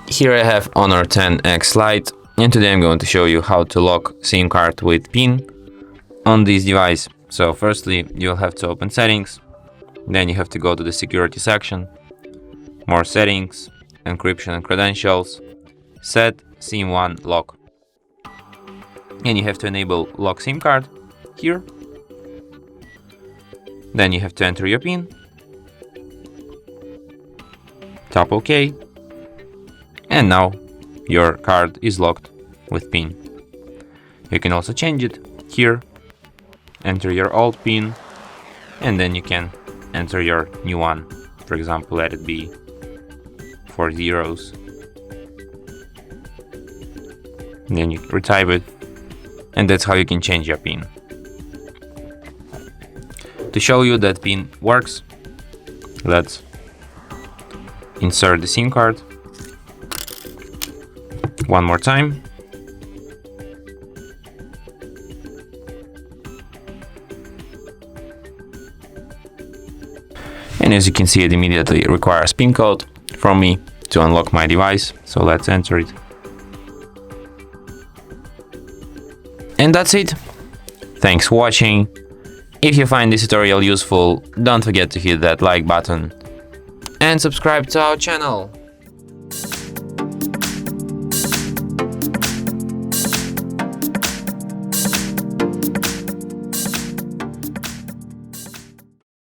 Here I have Honor 10X Lite, and today I'm going to show you how to lock SIM card with PIN on this device. So firstly, you'll have to open settings, then you have to go to the security section, more settings, encryption and credentials, set SIM1 lock. And you have to enable lock SIM card here. Then you have to enter your PIN, tap OK, and now your card is locked with PIN. You can also change it here, enter your old PIN, and then you can enter your new one. For example, let it be 4 zeros. And then you retype it, and that's how you can change your PIN. To show you that PIN works, let's insert the SIM card one more time. And as you can see, it immediately requires PIN code from me to unlock my device. So let's enter it. And that's it. Thanks for watching. If you find this tutorial useful, don't forget to hit that like button and subscribe to our channel.